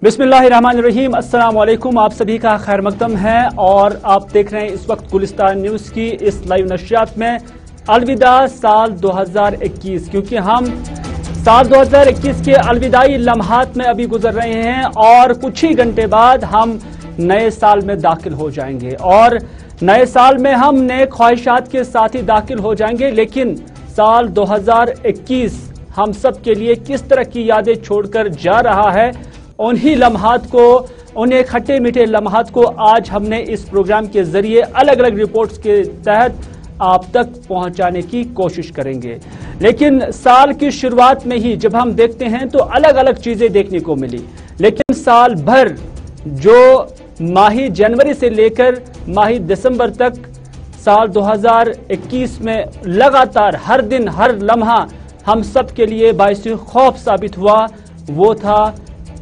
बिस्मिल्लाहिर्रहमानिर्रहीम, अस्सलाम वालेकुम। आप सभी का खैर मकदम है और आप देख रहे हैं इस वक्त गुलिस्तान न्यूज की इस लाइव नशरियात में अलविदा साल 2021, क्योंकि हम साल 2021 के अलविदाई लम्हात में अभी गुजर रहे हैं और कुछ ही घंटे बाद हम नए साल में दाखिल हो जाएंगे और नए साल में हम नए ख्वाहिशात के साथ ही दाखिल हो जाएंगे। लेकिन साल 2021 हम सब के लिए किस तरह की यादें छोड़कर जा रहा है, उन्हीं लम्हात को, उन्हें खट्टे मीठे लम्हात को आज हमने इस प्रोग्राम के जरिए अलग अलग रिपोर्ट्स के तहत आप तक पहुंचाने की कोशिश करेंगे। लेकिन साल की शुरुआत में ही जब हम देखते हैं तो अलग अलग चीजें देखने को मिली, लेकिन साल भर जो माही जनवरी से लेकर माही दिसंबर तक साल 2021 में लगातार हर दिन हर लम्हा हम सब के लिए बाइस खौफ साबित हुआ, वो था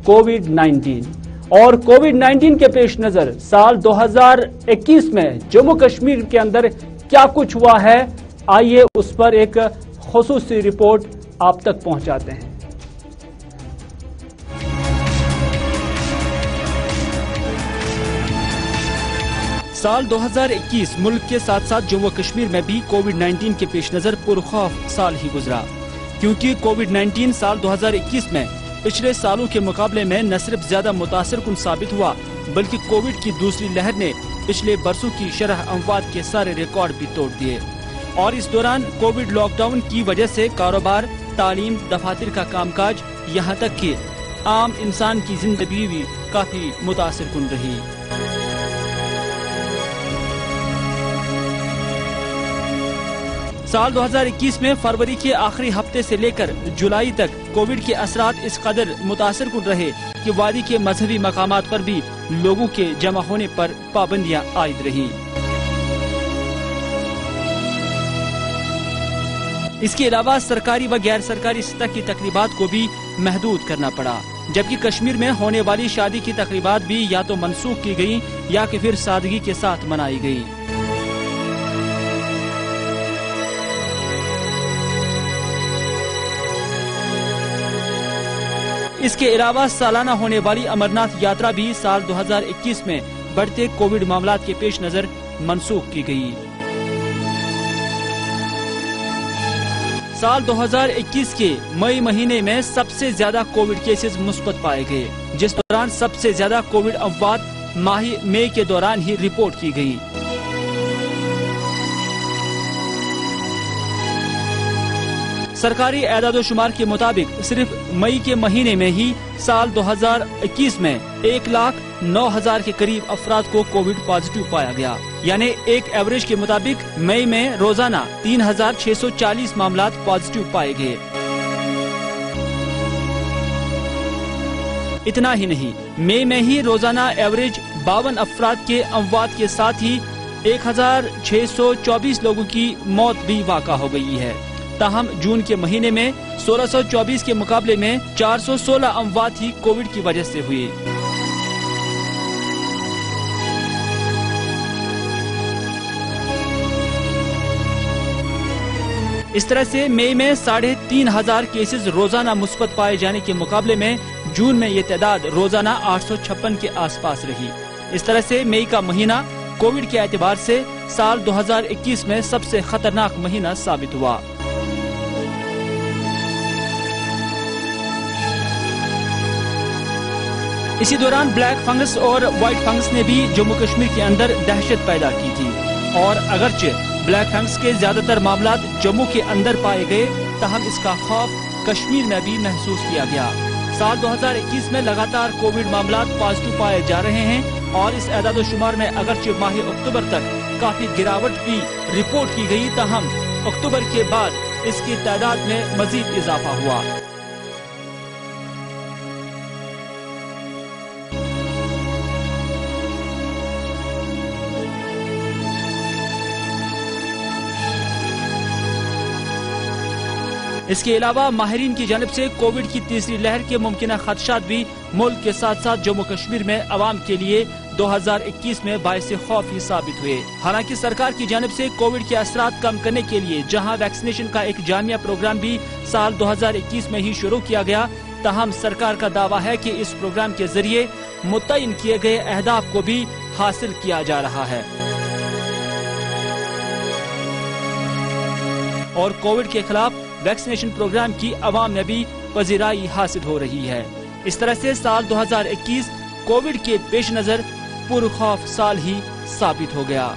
कोविड-19। और कोविड-19 के पेश नजर साल 2021 में जम्मू कश्मीर के अंदर क्या कुछ हुआ है, आइए उस पर एक खुसूसी रिपोर्ट आप तक पहुंचाते हैं। साल 2021 मुल्क के साथ साथ जम्मू कश्मीर में भी कोविड-19 के पेश नजर पुरखौफ साल ही गुजरा, क्योंकि कोविड-19 साल 2021 में पिछले सालों के मुकाबले में न सिर्फ ज्यादा मुतासिर कुन साबित हुआ, बल्कि कोविड की दूसरी लहर ने पिछले बरसों की शरह अमवात के सारे रिकॉर्ड भी तोड़ दिए। और इस दौरान कोविड लॉकडाउन की वजह से कारोबार, तालीम, दफातर का कामकाज, यहाँ तक कि आम इंसान की जिंदगी भी काफी मुतासिर कुन रही। साल 2021 में फरवरी के आखिरी हफ्ते से लेकर जुलाई तक कोविड के असरात इस कदर मुतासिर कुन रहे कि वादी के मजहबी मकामात पर भी लोगों के जमा होने पर पाबंदियां आयद रही। इसके अलावा सरकारी व गैर सरकारी सतह की तकरीबात को भी महदूद करना पड़ा, जबकि कश्मीर में होने वाली शादी की तकरीबात भी या तो मनसूख की गई या कि फिर सादगी के साथ मनाई गई। इसके अलावा सालाना होने वाली अमरनाथ यात्रा भी साल 2021 में बढ़ते कोविड मामलात के पेश नजर मनसूख की गई। साल 2021 के मई महीने में सबसे ज्यादा कोविड केसेस मुस्बत पाए गए, जिस दौरान सबसे ज्यादा कोविड अफवात माही मई के दौरान ही रिपोर्ट की गई। सरकारी एदाद-ओ-शुमार के मुताबिक सिर्फ मई के महीने में ही साल 2021 में 1,09,000 के करीब अफराद को कोविड पॉजिटिव पाया गया, यानी एक एवरेज के मुताबिक मई में रोजाना 3,640 मामलात पॉजिटिव पाए गए। इतना ही नहीं, मई में ही रोजाना एवरेज 52 अफराद के अमवात के साथ ही 1,624 लोगों की मौत भी वाक़ा हो गई है। ताहम जून के महीने में 1,624 के मुकाबले में 416 अमवात ही कोविड की वजह से हुए। इस तरह से मई में 3,500 केसेस रोजाना मुस्बत पाए जाने के मुकाबले में जून में ये तादाद रोजाना 856 के आसपास रही। इस तरह से मई का महीना कोविड के एतबार से साल 2021 में सबसे खतरनाक महीना साबित हुआ। इसी दौरान ब्लैक फंगस और व्हाइट फंगस ने भी जम्मू कश्मीर के अंदर दहशत पैदा की थी, और अगरचे ब्लैक फंगस के ज्यादातर मामलात जम्मू के अंदर पाए गए, ताहम इसका खौफ कश्मीर में भी महसूस किया गया। साल 2021 में लगातार कोविड मामलात पॉजिटिव पाए जा रहे हैं और इस एदाद-ओ-शुमार में अगरचे माह अक्टूबर तक काफी गिरावट भी रिपोर्ट की गई, ताहम अक्टूबर के बाद इसकी तादाद में मजीद इजाफा हुआ। इसके अलावा माहिरीन की जानिब से कोविड की तीसरी लहर के मुमकिन खदशात भी मुल्क के साथ साथ जम्मू कश्मीर में अवाम के लिए 2021 में बाइस खौफ ही साबित हुए। हालांकि सरकार की जानिब से कोविड के असरात कम करने के लिए जहां वैक्सीनेशन का एक जामिया प्रोग्राम भी साल 2021 में ही शुरू किया गया, تاہم سرکار کا دعویٰ ہے کہ اس پروگرام کے ذریعے متعین کیے گئے اہداف کو بھی حاصل کیا جا رہا ہے اور کووڈ کے خلاف ویکسینیشن پروگرام کی عوام میں بھی پذیرائی حاصل ہو رہی ہے۔ اس طرح سے سال 2021 کووڈ کے پیش نظر پرخوف سال ہی ثابت ہو گیا۔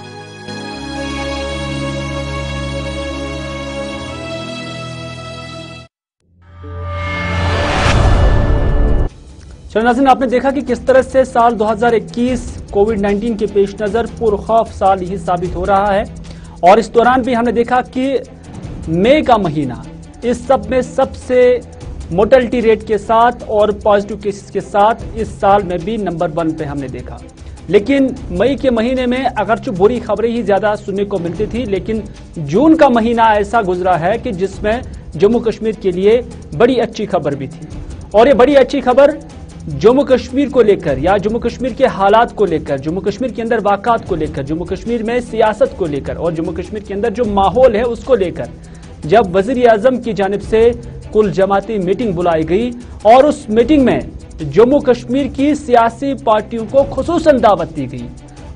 چلو ناظرین، آپ نے دیکھا کہ کس طرح سے سال 2021 کووڈ-19 کے پیش نظر پرخوف سال ہی ثابت ہو رہا ہے، اور اس دوران بھی ہم نے دیکھا کہ مئی کا مہینہ اس سب میں سب سے موٹلٹی ریٹ کے ساتھ اور پازیٹیو کیسز کے ساتھ اس سال میں بھی نمبر 1 پہ ہم نے دیکھا۔ لیکن مئی کے مہینے میں اگرچہ بری خبریں ہی زیادہ سننے کو ملتی تھی، لیکن جون کا مہینہ ایسا گزرا ہے کہ جس میں جموں کشمیر کے لیے بڑی اچھی خبر بھی تھی، اور یہ بڑی اچھی خبر جموں کشمیر کو لے کر یا جموں کشمیر کے حالات کو لے کر، جموں کشمیر کے اندر واقعات کو لے کر، جموں کشمیر میں سیاست کو لے کر اور جموں کشمیر کے اندر جو ماحول ہے اس کو لے کر، جب وزیر اعظم کی جانب سے کل جماعتی میٹنگ بلائی گئی اور اس میٹنگ میں جموں کشمیر کی سیاسی پارٹیوں کو خصوصاً دعوت دی گئی،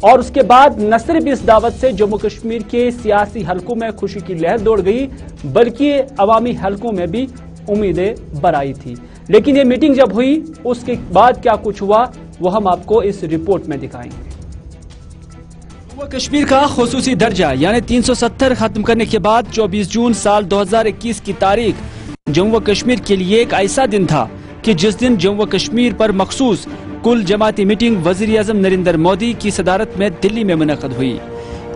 اور اس کے بعد نہ صرف اس دعوت سے جموں کشمیر کے سیاسی حلقوں میں خوشی کی لہر دوڑ گئی، بلکہ عوامی حلقوں میں بھی امیدیں برائی تھی۔ لیکن یہ میٹنگ جب ہوئی، اس کے بعد کیا کچھ ہوا وہ ہم آپ کو اس رپورٹ میں دکھائیں گے۔ جموں کشمیر کا خصوصی درجہ یعنی 370 ختم کرنے کے بعد 24 جون سال 2021 کی تاریخ جموں کشمیر کے لیے ایک ایسا دن تھا کہ جس دن جموں کشمیر پر مخصوص کل جماعتی میٹنگ وزیر اعظم نریندر مودی کی صدارت میں دلی میں منعقد ہوئی۔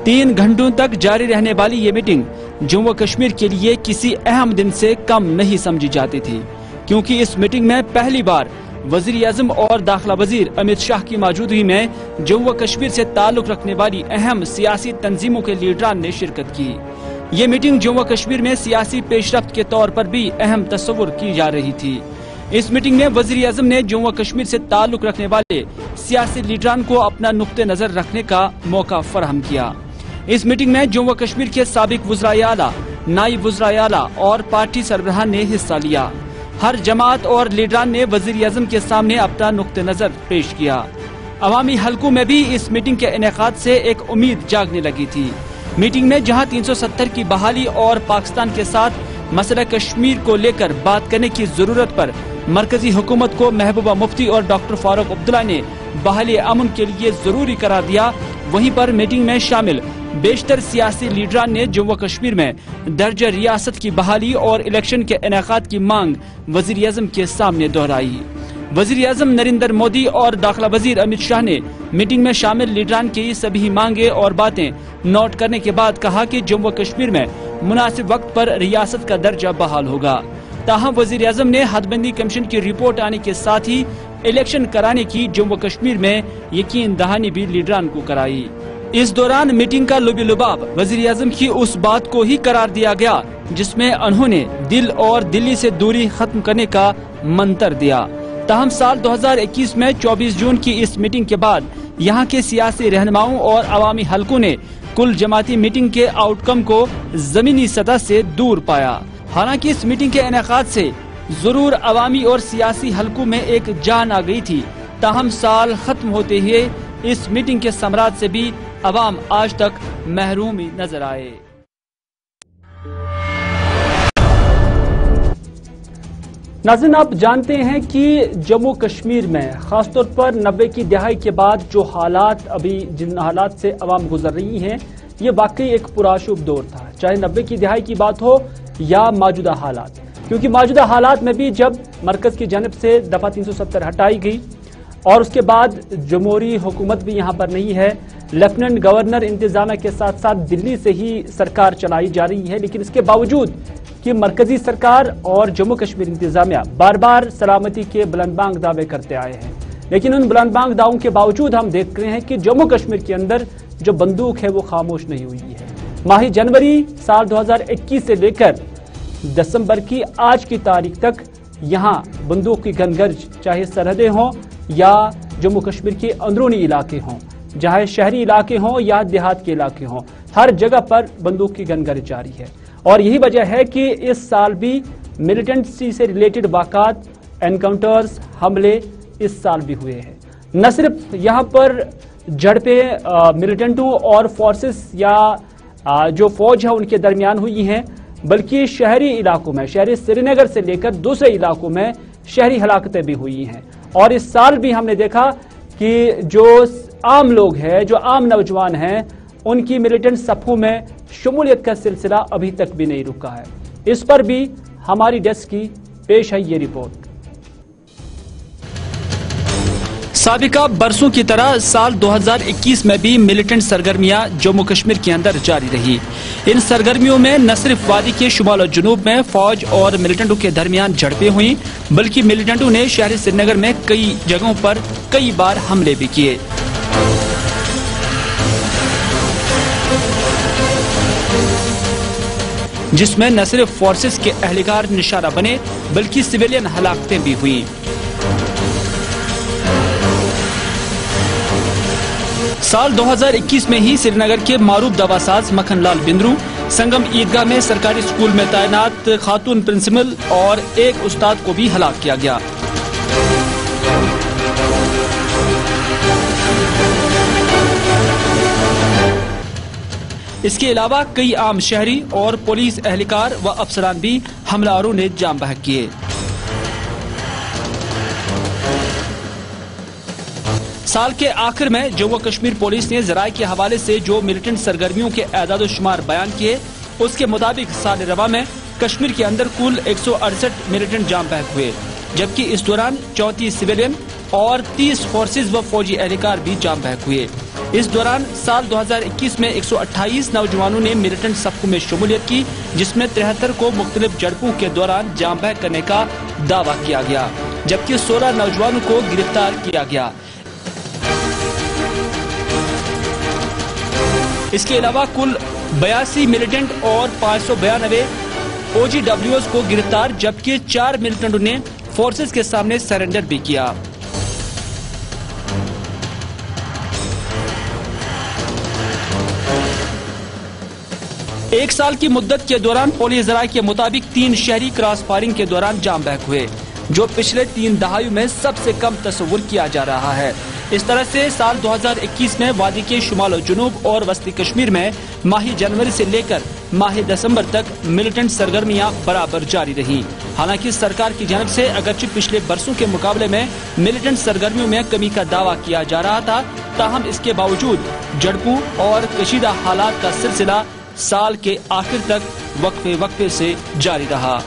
3 گھنٹوں تک جاری رہنے والی یہ میٹنگ جموں کشمیر کے لیے کسی اہم دن سے کم نہیں سمجھی جاتی تھی، کیونکہ اس میٹنگ میں پہلی بار وزیر اعظم اور داخلہ وزیر امت شاہ کی موجودگی میں جموں کشمیر سے تعلق رکھنے والی اہم سیاسی تنظیموں کے لیڈران نے شرکت کی۔ یہ میٹنگ جموں کشمیر میں سیاسی پیش رفت کے طور پر بھی اہم تصور کی جا رہی تھی۔ اس میٹنگ میں وزیر اعظم نے جموں کشمیر سے تعلق رکھنے والے سیاسی لیڈران کو اپنا نقطہ نظر رکھنے کا موقع فراہم کیا۔ اس میٹنگ میں جموں کشمیر کے سابق وزرائے اعلیٰ، نائب وزرائے اعلیٰ اور پارٹی سربراہان نے حصہ لیا۔ ہر جماعت اور لیڈران نے وزیر اعظم کے سامنے اپنا نقطہ نظر پیش کیا۔ عوامی حلقوں میں بھی اس میٹنگ کے انعقاد سے ایک امید جاگنے لگی تھی۔ میٹنگ میں جہاں 370 کی بحالی اور پاکستان کے ساتھ مسئلہ کشمیر کو لے کر بات کرنے کی ضرورت پر مرکزی حکومت کو محبوبہ مفتی اور ڈاکٹر فاروق عبداللہ نے بحالی امن کے لیے ضروری قرار دیا، وہیں پر میٹنگ میں شامل بیشتر سیاسی لیڈران نے جموں کشمیر میں درجہ ریاست کی بحالی اور الیکشن کے انعقاد کی مانگ وزیر اعظم کے سامنے دہرائی۔ وزیر اعظم نریندر مودی اور داخلہ وزیر امت شاہ نے میٹنگ میں شامل لیڈران کی سبھی مانگیں اور باتیں نوٹ کرنے کے بعد کہا کہ جموں کشمیر میں مناسب وقت پر ریاست کا درجہ بحال ہوگا۔ تاہم وزیر اعظم نے حد بندی کمیشن کی رپورٹ آنے کے ساتھ ہی الیکشن کرانے کی جموں کشمیر میں یقین دہانی بھی لیڈران کو کرائی۔ اس دوران میٹنگ کا لب لباب وزیر اعظم کی اس بات کو ہی قرار دیا گیا جس میں انہوں نے دل اور دلی سے دوری ختم کرنے کا منتر دیا۔ تاہم سال 2021 میں 24 جون کی اس میٹنگ کے بعد یہاں کے سیاسی رہنماؤں اور عوامی حلقوں نے کل جماعتی میٹنگ کے آؤٹ کم کو زمینی سطح سے دور پایا۔ حالانکہ اس میٹنگ کے انعقاد سے ضرور عوامی اور سیاسی حلقوں میں ایک جان آ گئی تھی، تاہم سال ختم ہوتے ہی اس میٹنگ کے ثمرات سے بھی عوام آج تک محروم نظر آئے۔ ناظرین، آپ جانتے ہیں کہ جموں کشمیر میں خاص طور پر 90 کی دہائی کے بعد جو حالات جن حالات سے عوام گزر رہی ہیں، یہ واقعی ایک پرآشوب دور تھا، چاہے 90 کی دہائی کی بات ہو یا موجودہ حالات، کیونکہ موجودہ حالات میں بھی جب مرکز کی جانب سے دفعہ 370 ہٹائی گئی اور اس کے بعد جمہوری حکومت بھی یہاں پر نہیں ہے، لیفٹیننٹ گورنر انتظامیہ کے ساتھ ساتھ دلی سے ہی سرکار چلائی جا رہی ہے، لیکن اس کے باوجود کہ مرکزی سرکار اور جموں کشمیر انتظامیہ بار بار سلامتی کے بلند بانگ دعوے کرتے آئے ہیں، لیکن ان بلند بانگ دعووں کے باوجود ہم دیکھ رہے ہیں کہ جموں کشمیر کے اندر جو بندوق ہے وہ خاموش نہیں ہوئی ہے۔ ماہ جنوری سال 2021 سے لے کر دسمبر کی آج کی تاریخ تک یہاں بندوق کی گنگرج، چاہے سرحدیں ہوں یا جموں کشمیر کے اندرونی علاقے ہوں، چاہے شہری علاقے ہوں یا دیہات کے علاقے ہوں، ہر جگہ پر بندوق کی گنگرج جاری ہے۔ اور یہی وجہ ہے کہ اس سال بھی ملیٹنسی سے ریلیٹڈ واقعات एनकाउंटर्स, हमले इस साल भी हुए हैं। न सिर्फ यहाँ पर झड़पें मिलिटेंटों और फोर्सेस या जो फौज है उनके दरमियान हुई हैं, बल्कि शहरी इलाकों में, शहरी श्रीनगर से लेकर दूसरे इलाकों में शहरी हलाकतें भी हुई हैं। और इस साल भी हमने देखा कि जो आम लोग हैं, जो आम नौजवान हैं, उनकी मिलिटेंट सफ़ों में शमूलियत का सिलसिला अभी तक भी नहीं रुका है। इस पर भी हमारी डेस्क की पेश है ये रिपोर्ट। साबिका बरसों की तरह साल 2021 में भी मिलिटेंट सरगर्मियां जम्मू कश्मीर के अंदर जारी रही। इन सरगर्मियों में न सिर्फ वादी के शुमाल और जुनूब में फौज और मिलिटेंटों के दरमियान झड़पें हुई, बल्कि मिलिटेंटों ने शहरी श्रीनगर में कई जगहों पर कई बार हमले भी किए। जिसमें न सिर्फ फोर्सेस के एहलकार निशाना बने, बल्कि सिविलियन हलाकतें भी हुई। साल 2021 में ही श्रीनगर के मारूफ दवासाज मखनलाल बिंद्रू, संगम ईदगाह में सरकारी स्कूल में तैनात खातून प्रिंसिपल और एक उस्ताद को भी हलाक किया गया। इसके अलावा कई आम शहरी और पुलिस एहलकार व अफसरान भी हमलावरों ने जाम बहक किए। साल के आखिर में जम्मू कश्मीर पुलिस ने ज़राए के हवाले से जो मिलिटेंट सरगर्मियों के एदाद शुमार बयान किए, उसके मुताबिक साल रवा में कश्मीर के अंदर कुल 168 मिलिटेंट जाम बहक हुए, जबकि इस दौरान 34 सिविलियन और 30 फोर्सेज व फौजी एहलकार भी जाम बहक हुए। इस दौरान साल 2021 में 128 नौजवानों ने मिलिटेंट सफ़ों में शमूलियत की, जिसमें 73 को मुख्तलिफ झड़पों के दौरान जाम बहक करने का दावा किया गया, जबकि 16 नौजवानों को गिरफ्तार किया गया। इसके अलावा कुल 82 मिलिटेंट और 592 OGWs को गिरफ्तार, जबकि 4 मिलिटेंटों ने फोर्सेस के सामने सरेंडर भी किया। एक साल की मुद्दत के दौरान पुलिस ज़राए के मुताबिक 3 शहरी क्रॉस फायरिंग के दौरान जाम बहक हुए, जो पिछले 3 दहाइयों में सबसे कम तस्वुर किया जा रहा है। इस तरह से साल 2021 में वादी के शुमाल और जुनूब और वस्ती कश्मीर में माह जनवरी से लेकर माह दिसंबर तक मिलिटेंट सरगर्मियां बराबर जारी रहीं। हालांकि सरकार की जानिब से अगरचे पिछले बरसों के मुकाबले में मिलिटेंट सरगर्मियों में कमी का दावा किया जा रहा था, ताहम इसके बावजूद झड़पों और कशीदा हालात का सिलसिला साल के आखिर तक वक्फे वक्फे से जारी रहा।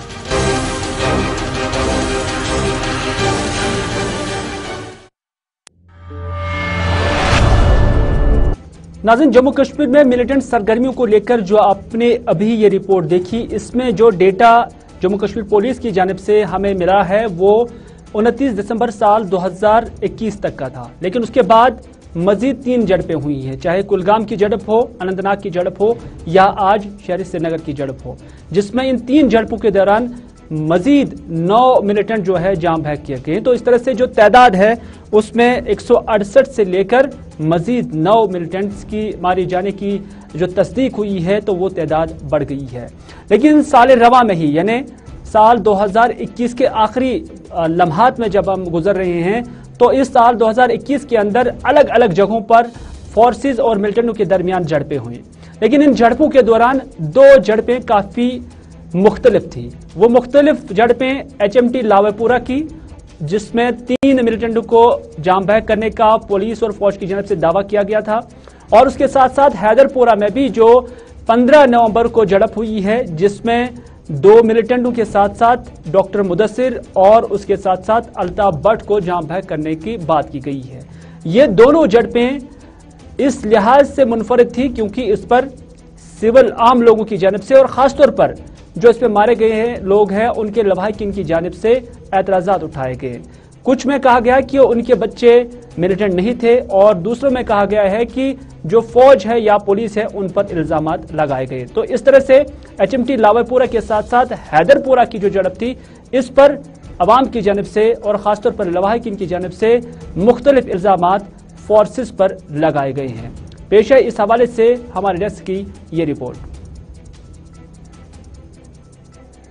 नाज़रीन, जम्मू कश्मीर में मिलिटेंट सरगर्मियों को लेकर जो आपने अभी ये रिपोर्ट देखी, इसमें जो डेटा जम्मू कश्मीर पुलिस की जानिब से हमें मिला है वो 29 दिसंबर साल 2021 तक का था। लेकिन उसके बाद मजीद 3 झड़पें हुई हैं, चाहे कुलगाम की झड़प हो, अनंतनाग की झड़प हो या आज शहरी श्रीनगर की झड़प हो, जिसमें इन 3 झड़पों के दौरान मजीद 9 मिलिटेंट जो है जाम बहक किए गए। तो इस तरह से जो तादाद है उसमें 168 से लेकर मजीद 9 मिलिटेंट्स की मारे जाने की जो तस्दीक हुई है, तो वो तादाद बढ़ गई है। लेकिन साल रवा में ही, यानी साल 2021 के आखिरी लम्हात में जब हम गुजर रहे हैं, तो इस साल 2021 के अंदर अलग अलग जगहों पर फोर्सेज और मिलिटेंटों के दरमियान झड़पें हुई। लेकिन इन झड़पों के दौरान 2 झड़पें काफ़ी मुख्तलिफ थी। वो मुख्तलिफ झड़पें HMT लावेपुरा की, जिसमें 3 मिलिटेंटों को जाम बहक करने का पुलिस और फौज की जानिब से दावा किया गया था, और उसके साथ साथ हैदरपुरा में भी जो 15 नवंबर को झड़प हुई है, जिसमें 2 मिलिटेंटों के साथ साथ डॉक्टर मुदस्सिर और उसके साथ साथ अल्ताफ भट्ट को जाम बहक करने की बात की गई है। ये दोनों झड़पें इस लिहाज से मुनफरिद थी क्योंकि इस पर सिविल आम लोगों की जानिब से और खासतौर पर जो इस पे मारे गए हैं लोग हैं, उनके लवाहिकीन की जानिब से एतराज़ात उठाए गए। कुछ में कहा गया कि उनके बच्चे मिलिटेंट नहीं थे, और दूसरों में कहा गया है कि जो फौज है या पुलिस है उन पर इल्जामात लगाए गए। तो इस तरह से HMT लावेपुरा के साथ साथ हैदरपुरा की जो झड़प थी, इस पर अवाम की जानिब से और खासतौर पर लवाहिकीन की जानिब से मुख्तलिफ इल्जामात फोर्सेस पर लगाए गए हैं। पेश है इस हवाले से हमारे डेस्क की ये रिपोर्ट।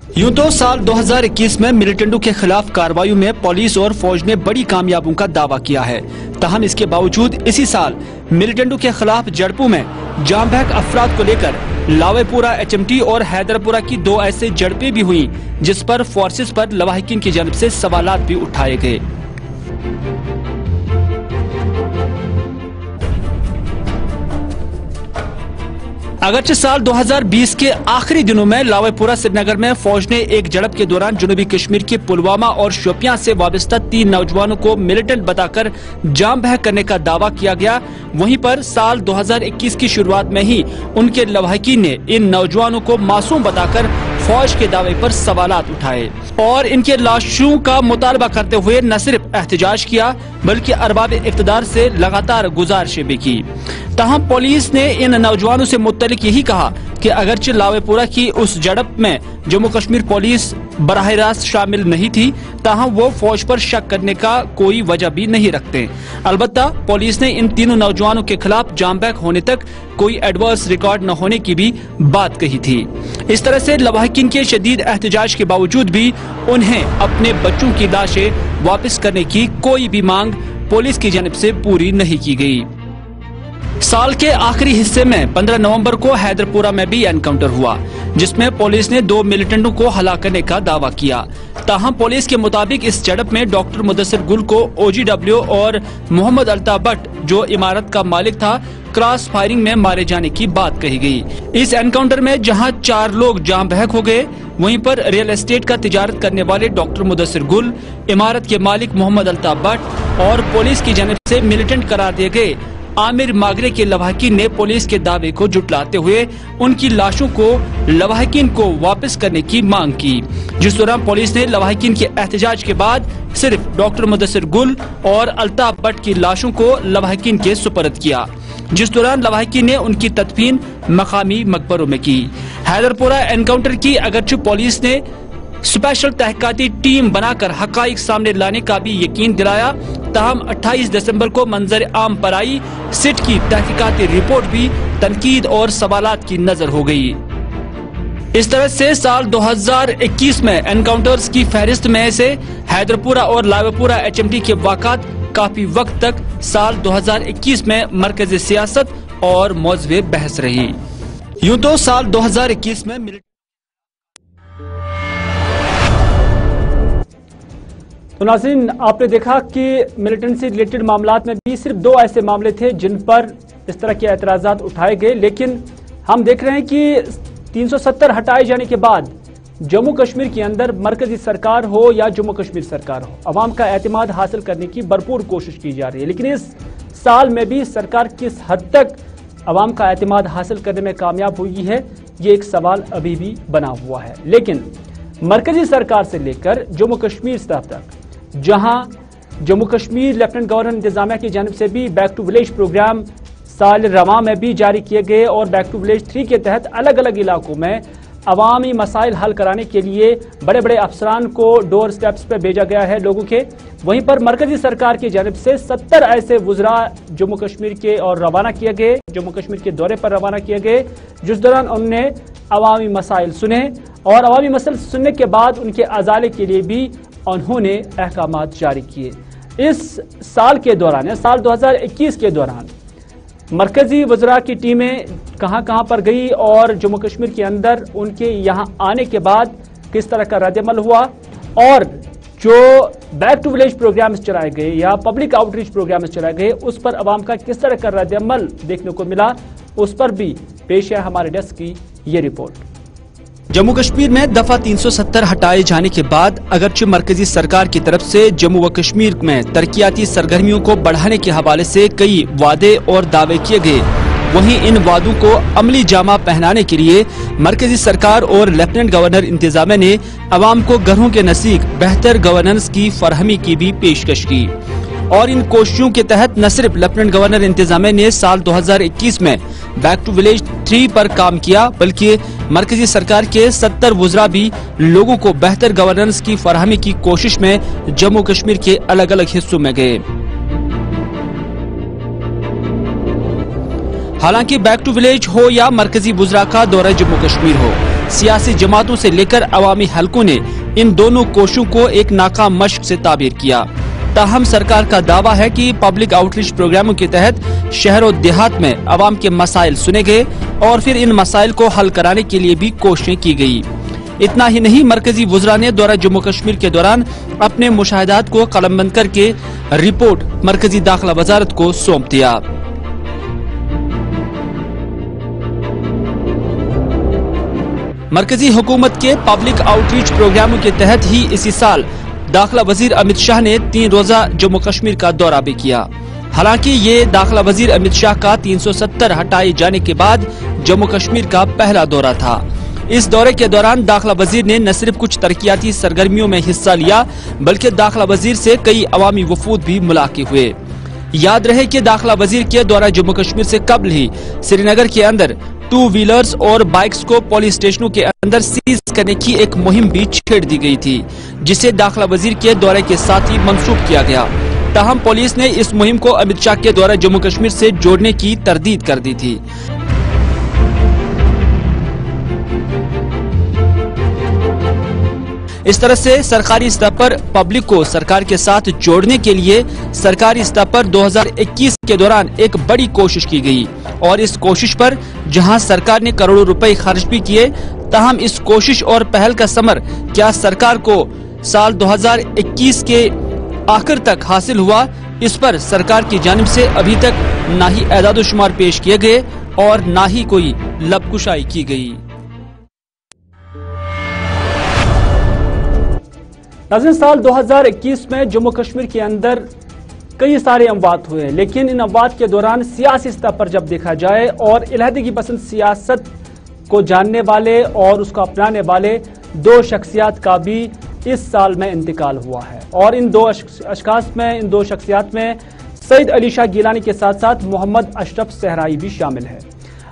यूं तो साल 2021 में मिलिटेंटों के खिलाफ कार्रवाई में पुलिस और फौज ने बड़ी कामयाबियों का दावा किया है। ताहम इसके बावजूद इसी साल मिलिटेंटों के खिलाफ झड़पों में जाम बहक अफराद को लेकर लावेपुरा HMT और हैदरपुरा की 2 ऐसे झड़पें भी हुई जिस पर फोर्सेस पर लवाहिकीन की जानिब से सवालात भी उठाए गए। अगरचे साल 2020 के आखिरी दिनों में लावेपुरा श्रीनगर में फौज ने एक झड़प के दौरान जनूबी कश्मीर के पुलवामा और शोपियां से वाबस्ता 3 नौजवानों को मिलिटेंट बताकर जाम बहक करने का दावा किया गया। वहीं पर साल 2021 की शुरुआत में ही उनके लवाहिकीन ने इन नौजवानों को मासूम बताकर फौज के दावे पर सवालात उठाए और इनके लाशों का मुतालबा करते हुए न सिर्फ एहतजाज किया बल्कि अरबाब इक़्तिदार से लगातार गुजारिशें भी की। ताहम पुलिस ने इन नौजवानों से मुत्तलिक यही कहा कि अगरचे लावेपुरा की उस झड़प में जम्मू कश्मीर पुलिस बराह रास्त शामिल नहीं थी, ताहम वो फौज पर शक करने का कोई वजह भी नहीं रखते। अलबत्ता पुलिस ने इन तीनों नौजवानों के खिलाफ जाम बहक होने तक कोई एडवर्स रिकॉर्ड न होने की भी बात कही थी। इस तरह से लवाहिकीन के शदीद एहतजाज के बावजूद भी उन्हें अपने बच्चों की लाशें वापस करने की कोई भी मांग पुलिस की जानिब से पूरी नहीं की गई। साल के आखिरी हिस्से में 15 नवंबर को हैदरपुरा में भी एनकाउंटर हुआ जिसमें पुलिस ने 2 मिलिटेंटों को हलाक करने का दावा किया। ताहम पुलिस के मुताबिक इस झड़प में डॉक्टर मुदस्सिर गुल को OGW और मोहम्मद अल्ताफ भट्ट जो इमारत का मालिक था क्रॉस फायरिंग में मारे जाने की बात कही गई। इस एनकाउंटर में जहां 4 लोग जाम बहक हो गए, वहीं पर रियल एस्टेट का तिजारत करने वाले डॉक्टर मुदस्सिर गुल, इमारत के मालिक मोहम्मद अल्ताफ भट्ट और पुलिस की जानिब से मिलिटेंट करार दिए गए आमिर मागरे के लवाहिकीन ने पुलिस के दावे को जुटलाते हुए उनकी लाशों को लवाहिकीन को वापस करने की मांग की, जिस दौरान पुलिस ने लवाहिकीन के एहतजाज के बाद सिर्फ डॉक्टर मुदस्सिर गुल और अल्ताफ भट्ट की लाशों को लवाहिकीन के सुपर्द किया, जिस दौरान लवाहिकीन ने उनकी तदफीन मकामी मकबरों में की। हैदरपुरा एनकाउंटर की अगरचे पुलिस ने स्पेशल तहकीकाती टीम बनाकर हकाइक सामने लाने का भी यकीन दिलाया, ताहम 28 दिसंबर को मंजर आम पर आई सिट की तहकीकाती रिपोर्ट भी तनकीद और सवालात की नजर हो गई। इस तरह से साल 2021 में एनकाउंटर्स की फहरिस्त में से हैदरपुरा और लावेपुरा HMT के वाक़ात काफी वक्त तक साल 2021 में मरकज़ी सियासत और मौज़ूए बहस रही। यूं तो साल 2021 में तो नाज़रीन, आपने देखा कि मिलिटेंट से रिलेटेड मामलात में भी सिर्फ 2 ऐसे मामले थे जिन पर इस तरह के एतराज़ात उठाए गए, लेकिन हम देख रहे हैं कि 370 हटाए जाने के बाद जम्मू कश्मीर के अंदर मरकजी सरकार हो या जम्मू कश्मीर सरकार हो, अवाम का एतमाद हासिल करने की भरपूर कोशिश की जा रही है। लेकिन इस साल में भी सरकार किस हद तक अवाम का एतमाद हासिल करने में कामयाब हुई है, ये एक सवाल अभी भी बना हुआ है। लेकिन मरकजी सरकार से लेकर जम्मू कश्मीर स्टाफ तक, जहां जम्मू कश्मीर लेफ्टिनेंट गवर्नर इंतजामिया की जानिब से भी बैक टू विलेज प्रोग्राम साल रवां में भी जारी किए गए और बैक टू विलेज 3 के तहत अलग अलग इलाकों में अवामी मसाइल हल कराने के लिए बड़े बड़े अफसरान को डोर स्टेप्स पर भेजा गया है लोगों के। वहीं पर मरकजी सरकार की जानिब से 70 ऐसे वुज़रा जम्मू कश्मीर के और रवाना किए गए, जम्मू कश्मीर के दौरे पर रवाना किए गए, जिस दौरान उन्होंने अवामी मसाइल सुने और अवामी मसाइल सुनने के बाद उनके अजाले के लिए भी उन्होंने अहकामात जारी किए। इस साल के दौरान, साल 2021 के दौरान मरकजी वज़रा की टीमें कहां पर गई और जम्मू कश्मीर के अंदर उनके यहां आने के बाद किस तरह का रद्दअमल हुआ और जो बैक टू विलेज प्रोग्राम्स चलाए गए या पब्लिक आउटरीच प्रोग्राम्स चलाए गए उस पर अवाम का किस तरह का रद्दअमल देखने को मिला, उस पर भी पेश है हमारे डेस्क की ये रिपोर्ट। जम्मू कश्मीर में दफा 370 हटाए जाने के बाद अगरचे मरकजी सरकार की तरफ से जम्मू व कश्मीर में तरक्याती सरगर्मियों को बढ़ाने के हवाले से कई वादे और दावे किए गए, वहीं इन वादों को अमली जामा पहनाने के लिए मरकजी सरकार और लेफ्टिनेंट गवर्नर इंतजामिया ने अवाम को घरों के नज़दीक बेहतर गवर्नेंस की फरहमी की भी पेशकश की और इन कोशिशों के तहत न सिर्फ लेफ्टिनेंट गवर्नर इंतजामिया ने साल 2021 में बैक टू विलेज 3 पर काम किया, बल्कि मरकजी सरकार के 70 वुज़रा भी लोगों को बेहतर गवर्नेंस की फरहमी की कोशिश में जम्मू कश्मीर के अलग अलग हिस्सों में गए। हालांकि बैक टू विलेज हो या मरकजी वुज़रा का दौरा जम्मू कश्मीर हो, सियासी जमातों से लेकर अवामी हलकों ने इन दोनों कोशिशों को एक नाकाम मशक से ताबीर किया। ताहम सरकार का दावा है कि पब्लिक आउटरीच प्रोग्रामों के तहत शहर और देहात में अवाम के मसाइल सुने गए और फिर इन मसाइल को हल कराने के लिए भी कोशिशें की गई। इतना ही नहीं, मरकजी वुज़रा ने दौरा जम्मू कश्मीर के दौरान अपने मुशाहिदात को कलमबंद करके रिपोर्ट मरकजी दाखिला वजारत को सौंप दिया। मरकजी हुकूमत के पब्लिक आउटरीच प्रोग्रामों के तहत ही इसी साल दाखिला वजीर अमित शाह ने 3 रोजा जम्मू कश्मीर का दौरा भी किया। हालांकि ये दाखिला वजीर अमित शाह का 370 हटाए जाने के बाद जम्मू कश्मीर का पहला दौरा था। इस दौरे के दौरान दाखिला वजीर ने न सिर्फ कुछ तरक्याती सरगर्मियों में हिस्सा लिया, बल्कि दाखिला वजीर से कई अवामी वफूद भी मुलाक़ी हुए। याद रहे कि दाखिला वजीर के दौरा जम्मू कश्मीर से कबल ही श्रीनगर के अंदर 2 व्हीलर्स और बाइक्स को पुलिस स्टेशनों के अंदर सीज करने की एक मुहिम भी छेड़ दी गई थी, जिसे दाखिला वजीर के दौरे के साथ ही मंसूख किया गया। ताहम पुलिस ने इस मुहिम को अमित शाह के दौरा जम्मू कश्मीर से जोड़ने की तरदीद कर दी थी। इस तरह से सरकारी स्तर पर पब्लिक को सरकार के साथ जोड़ने के लिए सरकारी स्तर पर 2021 के दौरान एक बड़ी कोशिश की गई और इस कोशिश पर जहां सरकार ने करोड़ों रुपए खर्च भी किए, ताहम इस कोशिश और पहल का समर क्या सरकार को साल 2021 के आखिर तक हासिल हुआ, इस पर सरकार की जानिब से अभी तक ना ही एदाद-ओ-शुमार पेश किए गए और ना ही कोई लबकुशाई की गई। नाज़रीन, साल 2021 में जम्मू कश्मीर के अंदर कई सारे अमवात हुए, लेकिन इन अमवात के दौरान सियासी स्तर पर जब देखा जाए और इलाहदगी पसंद सियासत को जानने वाले और उसको अपनाने वाले 2 शख्सियात का भी इस साल में इंतकाल हुआ है। और इन 2 अशखास में, इन 2 शख्सियात में सईद अली शाह गिलानी के साथ साथ मोहम्मद अशरफ सहराई भी शामिल है।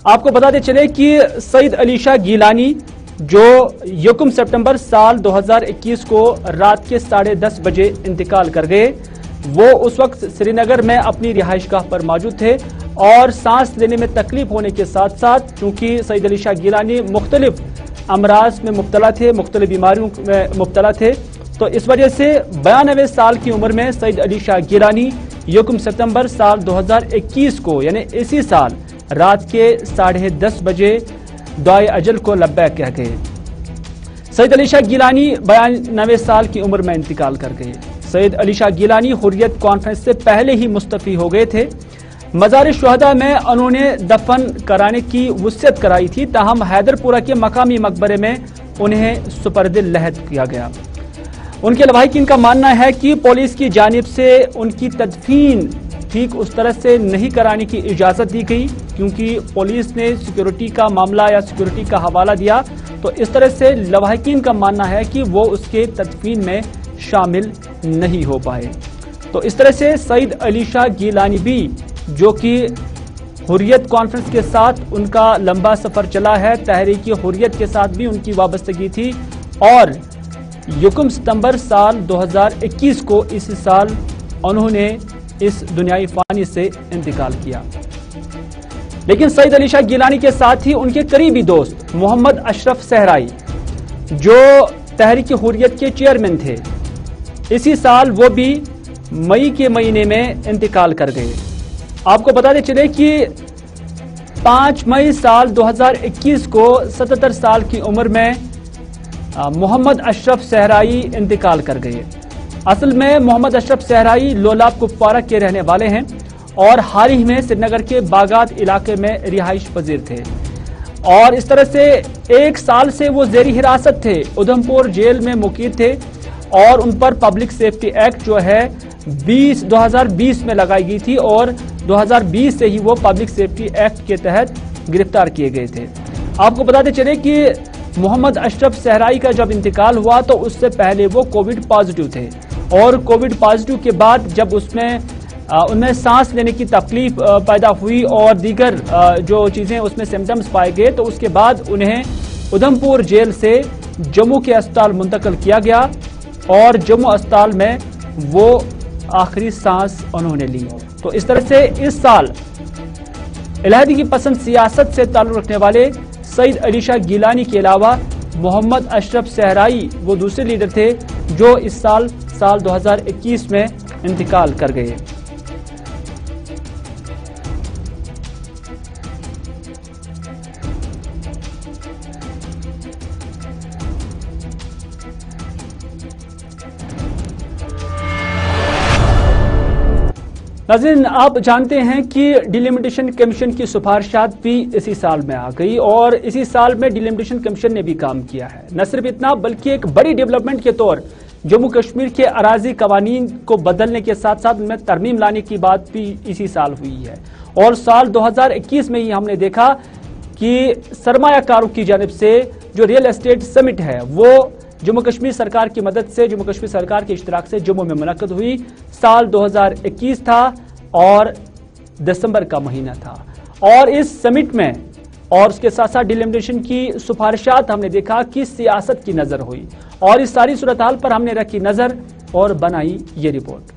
आपको बताते चले कि सईद अली शाह गिलानी जो 1 सितंबर साल 2021 को रात के 10:30 बजे इंतकाल कर गए, वो उस वक्त श्रीनगर में अपनी रिहाइशगाह पर मौजूद थे और सांस लेने में तकलीफ होने के साथ साथ चूंकि सईद अली शाह गिलानी मुख्तलिफ अमराज में मुब्तला थे, मुख्तलिफ बीमारियों में मुब्तला थे, तो इस वजह से 92 साल की उम्र में सईद अली शाह गिलानी 1 सितंबर साल 2021 को यानी इसी साल रात के 10:30 बजे दुआए अजल को लब्बैक कह गए। सईद अली शाह गिलानी 92 साल की उम्र में इंतकाल कर गए। सईद अली शाह गिलानी हुर्रियत कॉन्फ्रेंस से पहले ही मुस्तफी हो गए थे। मज़ार शुहदा में उन्होंने दफन कराने की वसीयत कराई थी, ताहम हैदरपुरा के मकामी मकबरे में उन्हें सुपर्दिल लहद किया गया। उनके लवाहिकीन का मानना है कि पुलिस की जानिब से उनकी तदफीन ठीक उस तरह से नहीं कराने की इजाज़त दी गई, क्योंकि पुलिस ने सिक्योरिटी का मामला या सिक्योरिटी का हवाला दिया, तो इस तरह से लवाहिकीन का मानना है कि वो उसके तदफीन में शामिल नहीं हो पाए। तो इस तरह से सईद अली शाह गिलानी भी, जो कि हुर्रियत कॉन्फ्रेंस के साथ उनका लंबा सफ़र चला है, तहरीक हुर्रियत के साथ भी उनकी वाबस्तगी थी और 1 सितंबर साल 2021 को इस साल उन्होंने इस दुनियाई फानी से इंतकाल किया। लेकिन सईद अली शाह गिलानी के साथ ही उनके करीबी दोस्त मोहम्मद अशरफ सहराई, जो तहरीक हुर्रियत के चेयरमैन थे, इसी साल वो भी मई के महीने में इंतकाल कर गए। आपको बताते चले कि 5 मई साल 2021 को 77 साल की उम्र में मोहम्मद अशरफ सहराई इंतकाल कर गए। असल में मोहम्मद अशरफ सहराई लोलाब कुपवारा के रहने वाले हैं और हाल ही में श्रीनगर के बागात इलाके में रिहाइश पजीर थे और इस तरह से 1 साल से वो जेरी हिरासत थे, उधमपुर जेल में मुकीम थे और उन पर पब्लिक सेफ्टी एक्ट जो है 2020 में लगाई गई थी और 2020 से ही वो पब्लिक सेफ्टी एक्ट के तहत गिरफ्तार किए गए थे। आपको बताते चले कि मोहम्मद अशरफ सहराई का जब इंतकाल हुआ तो उससे पहले वो कोविड पॉजिटिव थे और कोविड पॉजिटिव के बाद जब उनमें सांस लेने की तकलीफ पैदा हुई और दीगर जो चीज़ें उसमें सिम्टम्स पाए गए, तो उसके बाद उन्हें उधमपुर जेल से जम्मू के अस्पताल मुंतकिल किया गया और जम्मू अस्पताल में वो आखिरी सांस उन्होंने ली। तो इस तरह से इस साल علیحدگی پسند سیاست سے تعلق رکھنے والے سعید علی شاہ گیلانی کے علاوہ محمد اشرف صحرائی وہ دوسرے لیڈر تھے جو اس سال 2021 میں انتقال کر گئے۔ ناظرین، آپ جانتے ہیں کہ ڈیلیمیٹیشن کمیشن کی سفارشات بھی اسی سال میں آ گئی اور اسی سال میں ڈیلیمیٹیشن کمیشن نے بھی کام کیا ہے۔ نہ صرف اتنا بلکہ ایک بڑی ڈیولپمنٹ کے طور جموں کشمیر کے اراضی قوانین کو بدلنے کے ساتھ ساتھ ان میں ترمیم لانے کی بات بھی اسی سال ہوئی ہے، اور سال 2021 میں ہی ہم نے دیکھا کہ سرمایہ کاروں کی جانب سے جو ریئل اسٹیٹ سمٹ ہے وہ جموں کشمیر سرکار کی مدد سے، جموں کشمیر سرکار کے اشتراک سے جموں میں منعقد ہوئی۔ سال 2021 تھا اور دسمبر کا مہینہ تھا، اور اس سمٹ میں اور اس کے ساتھ ساتھ ڈیلیمیٹیشن کی سفارشات ہم نے دیکھا کہ سیاست کی نظر ہوئی، اور اس ساری صورتحال پر ہم نے رکھی نظر اور بنائی یہ رپورٹ۔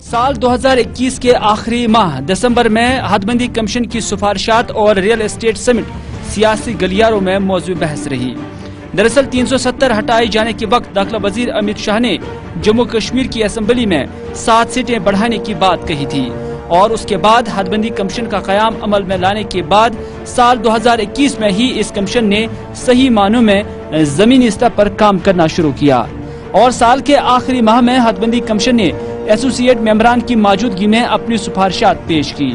سال 2021 کے آخری ماہ دسمبر میں حد بندی کمیشن کی سفارشات اور ریئل اسٹیٹ سمٹ سیاسی گلیاروں میں موضوع بحث رہی۔ دراصل 370 ہٹائے جانے کے وقت داخلہ وزیر امت شاہ نے جموں کشمیر کی اسمبلی میں 7 سیٹیں بڑھانے کی بات کہی تھی، اور اس کے بعد حد بندی کمیشن کا قیام عمل میں لانے کے بعد سال 2021 میں ہی اس کمیشن نے صحیح معنوں میں زمینی سطح پر کام کرنا شروع کیا، اور سال کے آخری ماہ میں حد بندی کمیشن نے ایسوسیٹ ممبران کی موجودگی میں اپنی سفارشات پیش کی۔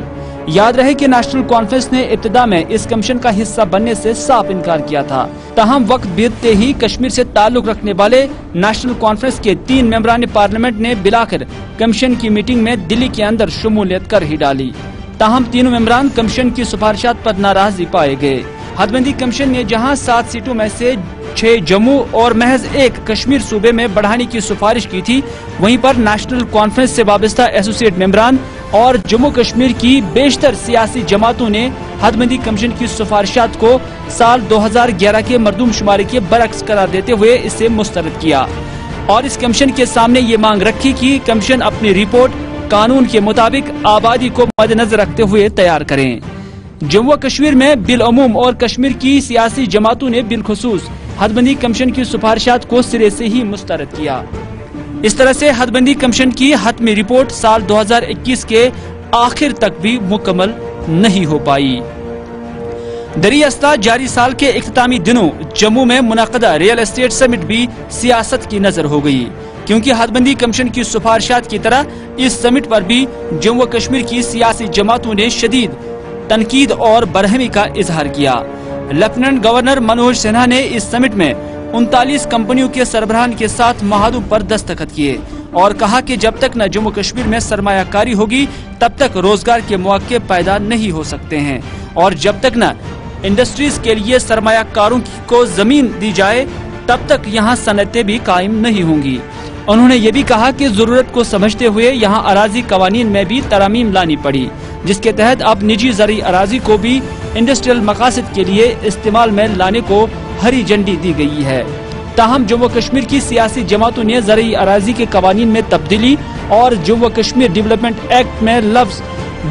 یاد رہے کہ نیشنل کانفرنس نے ابتدا میں اس کمیشن کا حصہ بننے سے صاف انکار کیا تھا، تاہم وقت بیتتے ہی کشمیر سے تعلق رکھنے والے نیشنل کانفرنس کے 3 ممبران پارلیمنٹ نے بلاخر کمیشن کی میٹنگ میں دلی کے اندر شمولیت کر ہی ڈالی، تاہم تینوں ممبران کمیشن کی سفارشات پر ناراضی پائے گئے۔ حد بندی کمیشن نے جہاں 7 سیٹوں میں سے 6 جموں اور محض 1 کشمیر صوبے میں بڑھانے کی سفارش کی تھی، وہیں پر نیشنل کانفرنس سے وابستہ ایسوسیٹ ممبران اور جموں کشمیر کی بیشتر سیاسی جماعتوں نے حد بندی کمیشن کی سفارشات کو سال 2011 کے مردم شماری کے برعکس قرار دیتے ہوئے اسے مسترد کیا، اور اس کمیشن کے سامنے یہ مانگ رکھی کہ کمیشن اپنی رپورٹ قانون کے مطابق آبادی کو مد نظر رکھتے ہوئے تیار کریں۔ جموں کشمیر میں بالعموم اور کشمیر کی سیاسی جماعتوں نے بالخصوص حد بندی کمیشن کی سفارشات کو سرے سے ہی مسترد کیا۔ اس طرح سے حد بندی کمیشن کی حتمی رپورٹ سال 2021 کے آخر تک بھی مکمل نہیں ہو پائی۔ دری اصلاح جاری سال کے اختتامی دنوں جموں میں منعقدہ ریئل اسٹیٹ سمٹ بھی سیاست کی نظر ہو گئی، کیونکہ حد بندی کمیشن کی سفارشات کی طرح اس سمٹ پر بھی جموں کشمیر کی سیاسی جماعتوں نے شدید تنقید اور برہمی کا اظہار کیا۔ لیفٹیننٹ گورنر منوج سنہا نے اس سمٹ میں 39 کمپنیوں کے سربراہان کے ساتھ معاہدوں پر دستخط کیے اور کہا کہ جب تک نہ جموں کشمیر میں سرمایہ کاری ہوگی تب تک روزگار کے مواقع پیدا نہیں ہو سکتے ہیں، اور جب تک نہ انڈسٹریز کے لیے سرمایہ کاروں کو زمین دی جائے تب تک یہاں صنعتیں بھی قائم نہیں ہوں گی۔ انہوں نے یہ بھی کہا کہ ضرورت کو سمجھتے ہوئے یہاں اراضی قوانین میں بھی ترامیم لانی پڑی، جس کے تحت اب نجی زرعی اراضی کو بھی انڈسٹریل مقاصد کے لیے استعمال میں لانے کو ہری جھنڈی دی گئی ہے۔ تاہم جموں کشمیر کی سیاسی جماعتوں نے زرعی اراضی کے قوانین میں تبدیلی اور جموں کشمیر ڈیولپمنٹ ایکٹ میں لفظ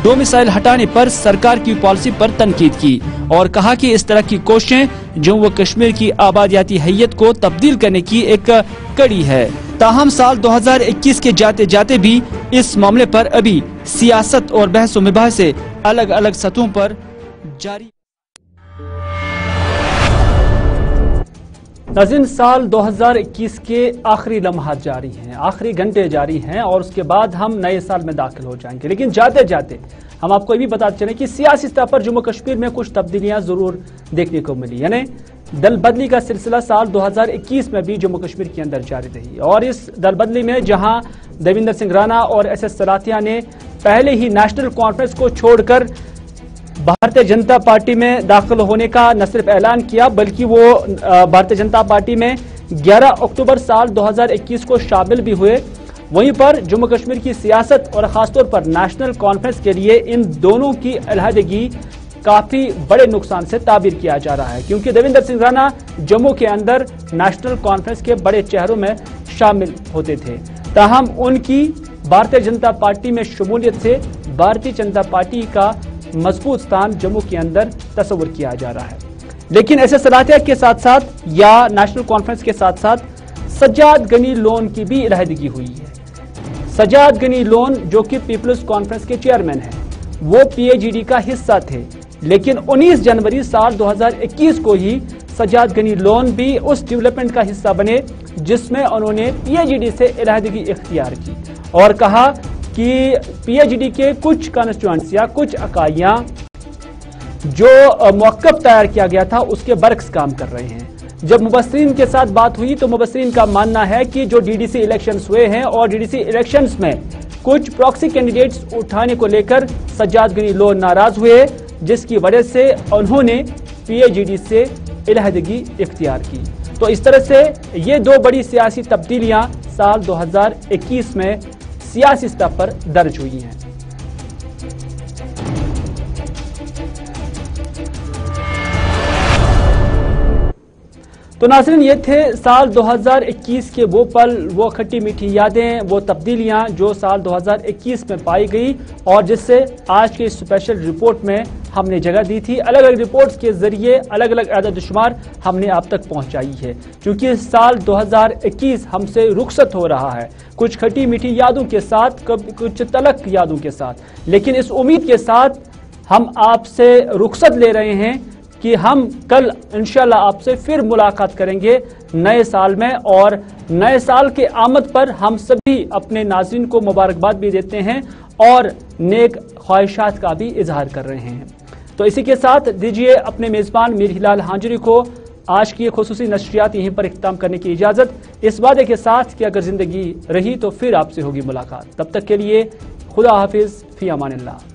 ڈومیسائل ہٹانے پر سرکار کی پالیسی پر تنقید کی اور کہا کہ اس طرح کی کوششیں جموں کشمیر کی آبادیاتی حیت کو تبدیل کرنے کی ایک کڑی ہے۔ تاہم سال 2021 کے جاتے جاتے بھی اس معاملے پر ابھی سیاست اور بحث و مباحثے الگ الگ سطحوں پر جاری۔ ناظرین، سال 2021 کے آخری لمحات جاری ہیں، آخری گھنٹے جاری ہیں، اور اس کے بعد ہم نئے سال میں داخل ہو جائیں گے، لیکن جاتے جاتے ہم آپ کو یہ بھی بتا چلیں کہ سیاسی سطح پر جموں کشمیر میں کچھ تبدیلیاں ضرور دیکھنے کو ملی، یعنی دل بدلی کا سلسلہ سال 2021 میں بھی جموں کشمیر کے اندر جاری رہی، اور اس دل بدلی میں جہاں دیویندر سنگھ رانا اور ایس ایس سلاتیہ نے پہلے ہی نیشنل کانفرنس کو چھوڑ کر بھارتیہ جنتا پارٹی میں داخل ہونے کا نہ صرف اعلان کیا بلکہ وہ بھارتیہ جنتا پارٹی میں 11 اکتوبر سال 2021 کو شامل بھی ہوئے۔ وہیں پر جموں کشمیر کی سیاست اور خاص طور پر نیشنل کانفرنس کے لیے ان دونوں کی علیحدگی کافی بڑے نقصان سے تعبیر کیا جا رہا ہے، کیونکہ دیویندر سنگھ رانا جموں کے اندر نیشنل کانفرنس کے بڑے چہروں میں شامل ہوتے تھے، تاہم ان کی بھارتیہ جنتا پارٹی میں شمولیت سے بھارتیہ جنتا پارٹی کا मजबूत स्थान जम्मू के अंदर तस्वुर किया जा रहा है। लेकिन ऐसे सलाहियत के साथ साथ या नेशनल कॉन्फ्रेंस के साथ साथ सज्जाद गनी लोन की भी इलाहिदगी हुई है। सज्जाद गनी लोन जो कि पीपल्स कॉन्फ्रेंस के चेयरमैन हैं, वो PAGD का हिस्सा थे, लेकिन 19 जनवरी साल 2021 को ही सज्जाद गनी लोन भी उस डेवलपमेंट का हिस्सा बने जिसमें उन्होंने PAGD से इलाहिदगी इख्तियार की और कहा कि PAGD के कुछ कॉन्स्टिट्यूएंसियां, कुछ इकाइयां जो मौक़िफ़ तैयार किया गया था उसके बरक्स काम कर रहे हैं। जब मुबस्सिरीन के साथ बात हुई तो मुबस्सिरीन का मानना है कि जो DDC इलेक्शंस हुए हैं और DDC इलेक्शंस में कुछ प्रॉक्सी कैंडिडेट्स उठाने को लेकर सज्जाद गनी लोन नाराज हुए, जिसकी वजह से उन्होंने PAGD से इलाहिदगी इख्तियार की। तो इस तरह से ये दो बड़ी सियासी तब्दीलियां साल 2021 में सियासी स्तर पर दर्ज हुई हैं। तो नाज़रीन, ये थे साल 2021 के वो पल, वो खट्टी मीठी यादें, वो तब्दीलियां जो साल 2021 में पाई गई और जिससे आज के स्पेशल रिपोर्ट में हमने जगह दी थी। अलग अलग रिपोर्ट्स के जरिए अलग अलग आदत शुमार हमने आप तक पहुंचाई है, क्योंकि साल 2021 हमसे रुखसत हो रहा है, कुछ खट्टी मीठी यादों के साथ, कुछ तलख यादों के साथ, लेकिन इस उम्मीद के साथ हम आपसे रुखसत ले रहे हैं कि हम कल इंशाल्लाह आपसे फिर मुलाकात करेंगे नए साल में। और नए साल के आमद पर हम सभी अपने नाज़रीन को मुबारकबाद भी देते हैं और नेक ख्वाहिशात का भी इजहार कर रहे हैं। तो इसी के साथ दीजिए अपने मेज़बान मीर हिलाल हांजरी को आज की खुसूसी नशरियात यहीं पर इख्तिताम करने की इजाज़त, इस वादे के साथ कि अगर ज़िंदगी रही तो फिर आपसे होगी मुलाकात। तब तक के लिए खुदा हाफिज़, फ़ी अमानिल्लाह।